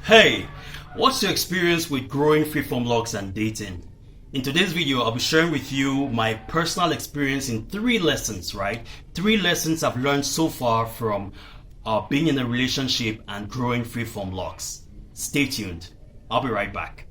Hey, what's your experience with growing Freeform logs and dating? In today's video, I'll be sharing with you my personal experience in 3 lessons, right? 3 lessons I've learned so far from being in a relationship and growing Freeform logs. Stay tuned. I'll be right back.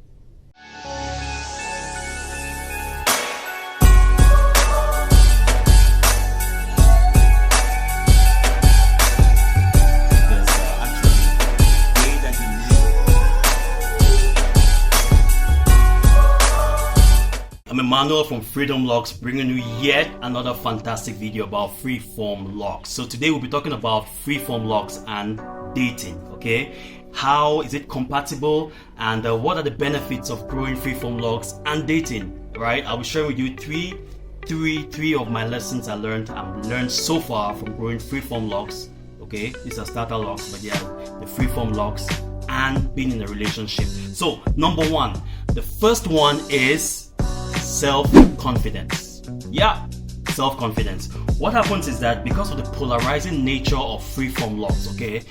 I'm Emmanuel from Locs, bringing you yet another fantastic video about Freeform logs. So today we'll be talking about Freeform logs and dating, okay? How is it compatible, and what are the benefits of growing Freeform logs and dating, right? I'll be sharing with you three of my lessons I've learned so far from growing Freeform logs, okay? These are starter logs, but they are the Freeform logs and being in a relationship. So number 1, the first one is self-confidence. Yeah, self-confidence. What happens is that because of the polarizing nature of Freeform logs, okay,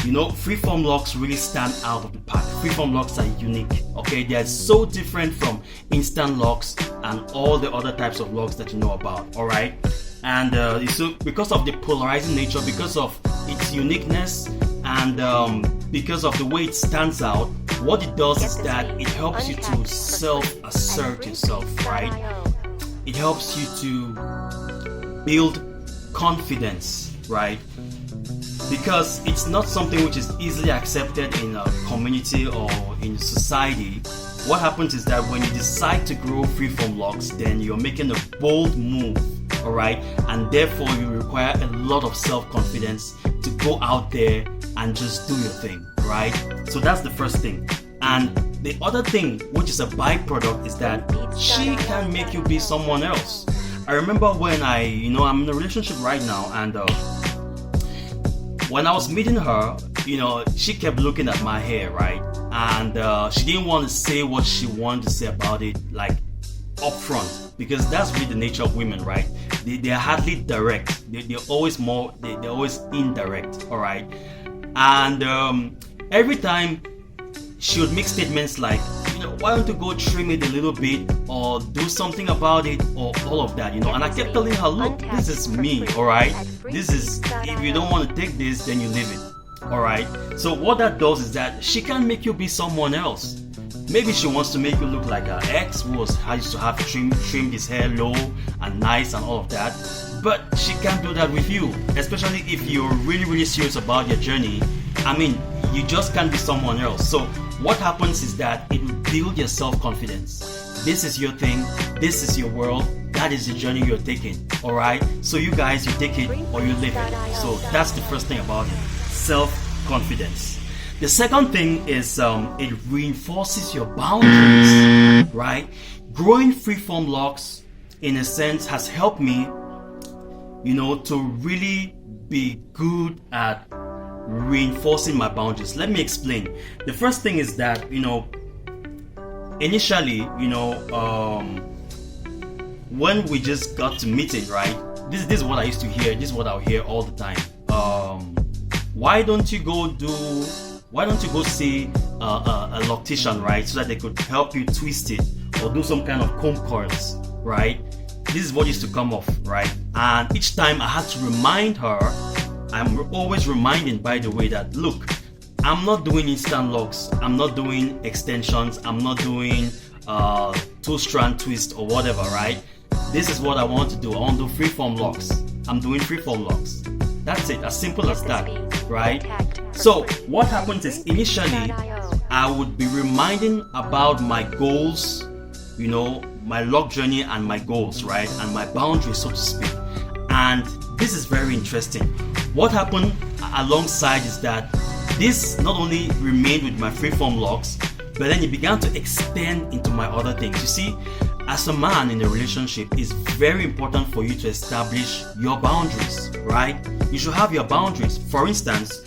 you know, Freeform logs really stand out of the pack. Freeform logs are unique, okay? They are so different from instant logs and all the other types of logs that you know about, all right? And so because of the polarizing nature, because of its uniqueness, and because of the way it stands out, what it does is that it helps you to self-assert yourself, right? It helps you to build confidence, right? Because it's not something which is easily accepted in a community or in society. What happens is that when you decide to grow Freeform logs, then you're making a bold move, all right? And therefore you require a lot of self-confidence to go out there and just do your thing, right? So that's the first thing. And the other thing, which is a byproduct, is that she can make you be someone else. I remember when I'm in a relationship right now, and when I was meeting her, she kept looking at my hair, right? And she didn't want to say what she wanted to say about it, like upfront, because that's really the nature of women, right? They are hardly direct. They're always indirect, all right? And every time she would make statements like, why don't you go trim it a little bit, or do something about it, or all of that, And I kept telling her, look, this is me, all right? This is, if you don't want to take this, then you leave it, all right? So what that does is that she can make you be someone else. Maybe she wants to make you look like her ex, who used to have trimmed his hair low and nice and all of that. But she can't do that with you, especially if you're really, really serious about your journey. You just can't be someone else. So what happens is that it will build your self-confidence. This is your thing. This is your world. That is the journey you're taking. All right. So you guys, you take it or you leave it. So that's the first thing about it. Self-confidence. The second thing is it reinforces your boundaries. Right. Growing Freeform logs, in a sense, has helped me, to really be good at reinforcing my boundaries. Let me explain. The first thing is that, initially, when we just got to meeting, right? This is what I used to hear. This is what I'll hear all the time. Why don't you go see a loctician, right? So that they could help you twist it or do some kind of comb curls, right? This is what used to come off, right? And each time I had to remind her, I'm always reminding, by the way, that look, I'm not doing instant logs, I'm not doing extensions, I'm not doing 2-strand twist or whatever, right? This is what I want to do. I want to do Freeform logs. I'm doing Freeform logs. That's it, as simple as that, right? So what happens is, initially I would be reminding about my goals, my log journey and my goals, right? And my boundaries, so to speak. And this is very interesting. What happened alongside is that this not only remained with my Freeform logs, but then it began to extend into my other things. You see, as a man in a relationship, it's very important for you to establish your boundaries, right? You should have your boundaries. For instance,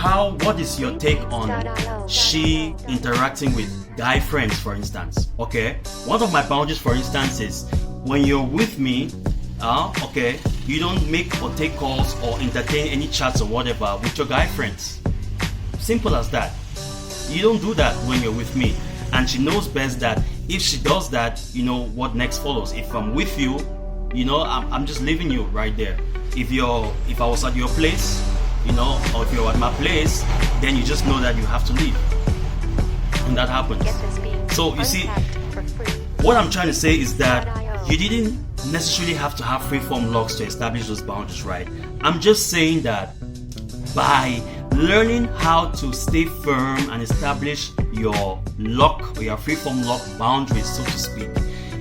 what is your take on she interacting with guy friends, for instance? Okay, one of my boundaries, for instance, is when you're with me, you don't make or take calls or entertain any chats or whatever with your guy friends. Simple as that. You don't do that when you're with me. And she knows best that if she does that, you know what next follows. If I'm with you, you know, I'm just leaving you right there. If I was at your place, you know, or if you're at my place, then you just know that you have to leave. And that happens. So you see, what I'm trying to say is that you didn't necessarily have to have Freeform Locs to establish those boundaries, right? I'm just saying that by learning how to stay firm and establish your lock or your Freeform Loc boundaries, so to speak,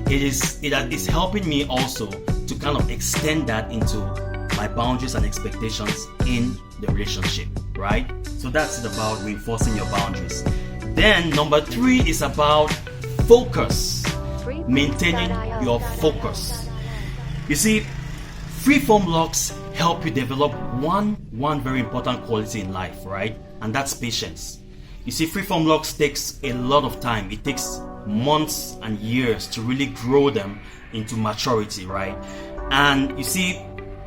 it is helping me also to kind of extend that into my boundaries and expectations in the relationship, right? So that's it about reinforcing your boundaries. Then number 3 is about focus, maintaining your focus. You see, Freeform Locs help you develop one very important quality in life, right? And that's patience. You see, Freeform Locs takes a lot of time. It takes months and years to really grow them into maturity, right? And you see,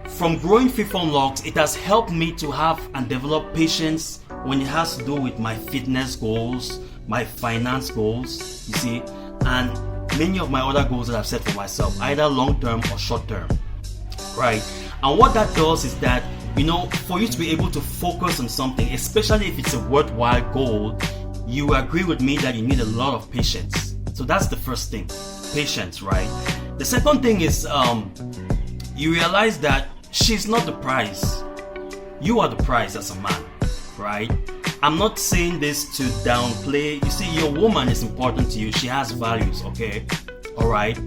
from growing Freeform Locs, it has helped me to have and develop patience when it has to do with my fitness goals, my finance goals, you see, and many of my other goals that I've set for myself, either long-term or short-term, right? And what that does is that, you know, for you to be able to focus on something, especially if it's a worthwhile goal, you agree with me that you need a lot of patience. So that's the first thing, patience, right? The second thing is you realize that she's not the prize. You are the prize as a man, right? I'm not saying this to downplay. You see, your woman is important to you. She has values, okay? All right.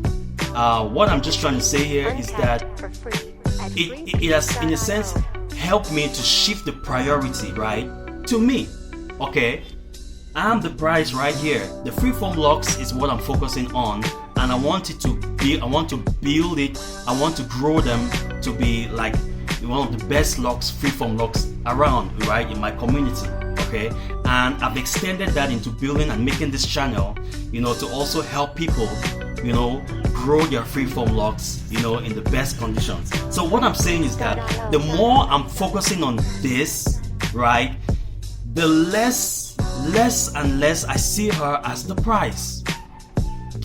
What I'm just trying to say here is that it has, in a sense, helped me to shift the priority, right, to me. Okay, I'm the prize right here. The Freeform Locs is what I'm focusing on, and I want it to be. I want to build it. I want to grow them to be like one of the best Locs, Freeform Locs around, right, in my community. Okay, and I've extended that into building and making this channel, you know, to also help people, you know, grow their Freeform Locs, you know, in the best conditions. So what I'm saying is that the more I'm focusing on this, right, the less and less I see her as the prize.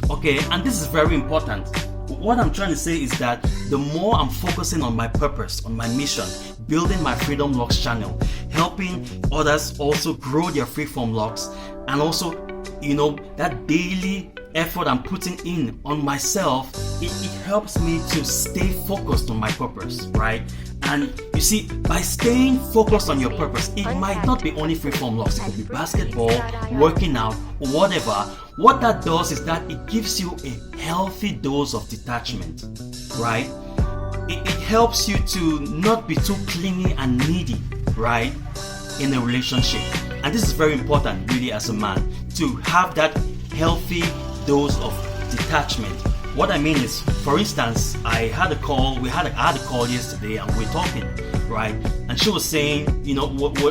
Okay, and this is very important. What I'm trying to say is that the more I'm focusing on my purpose, on my mission, building my Freedom Locs channel, helping others also grow their Freeform Locs, and also, you know, that daily effort I'm putting in on myself, it helps me to stay focused on my purpose, right? And you see, by staying focused on your purpose, it might not be only Freeform Locs. It could be basketball, working out, whatever. What that does is that it gives you a healthy dose of detachment, right? It helps you to not be too clingy and needy, right, in a relationship. And this is very important, really, as a man, to have that healthy dose of detachment. What I mean is, for instance, I had a call yesterday, and we're talking, right? And she was saying, you know,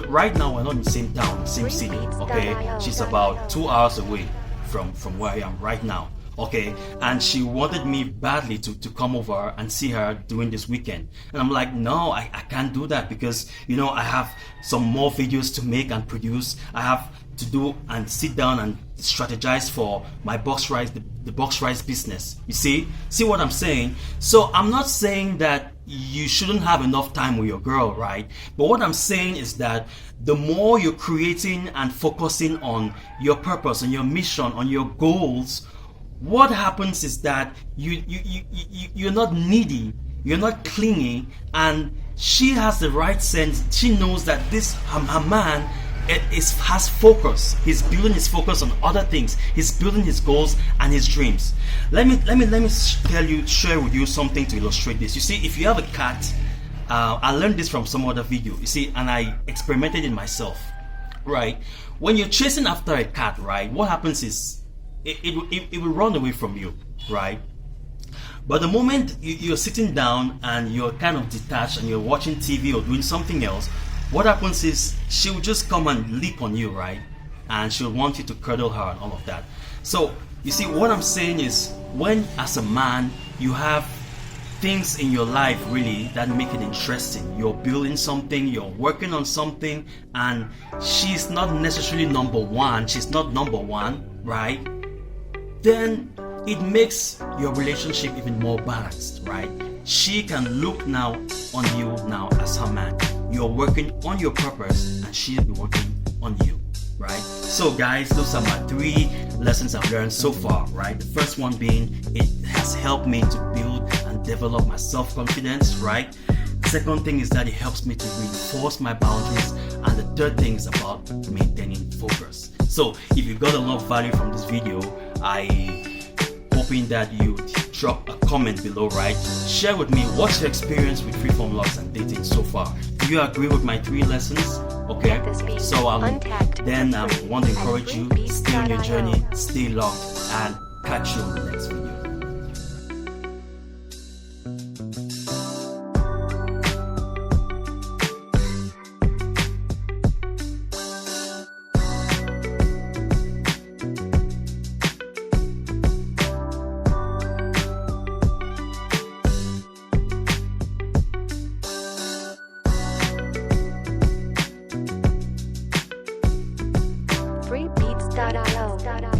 right now we're not in the same town, same city, okay? She's about 2 hours away from where I am right now, okay? And she wanted me badly to come over and see her during this weekend. And I'm like, no, I can't do that because, you know, I have some more videos to make and produce. I have to do and sit down and strategize for my box rice, the box rice business. You see what I'm saying? So I'm not saying that you shouldn't have enough time with your girl, right? But what I'm saying is that the more you're creating and focusing on your purpose, on your mission, on your goals, what happens is that you're not needy, you're not clingy, and she has the right sense. She knows that this her man has focus. He's building his focus on other things. He's building his goals and his dreams. Let me share with you something to illustrate this. You see, if you have a cat, I learned this from some other video. You see, and I experimented it myself. Right? When you're chasing after a cat, right? What happens is it will run away from you, right? But the moment you're sitting down and you're kind of detached and you're watching TV or doing something else, what happens is she will just come and leap on you, right? And she'll want you to cuddle her and all of that. So, you see, what I'm saying is, when as a man you have things in your life really that make it interesting. You're building something, you're working on something, and she's not necessarily number one, right? Then it makes your relationship even more balanced, right? She can look now on you now as her man. You're working on your purpose and she'll be working on you, right? So guys, those are my 3 lessons I've learned so far, right? The first one being it has helped me to build and develop my self-confidence, right? The second thing is that it helps me to reinforce my boundaries, and the third thing is about maintaining focus. So if you got a lot of value from this video, I hoping that you drop a comment below, right? Share with me what's your experience with Freeform Locs and dating so far. Do you agree with my 3 lessons? Okay, so then I want to encourage you, stay on your journey, stay locked, and catch you on the next video. Freebeats.io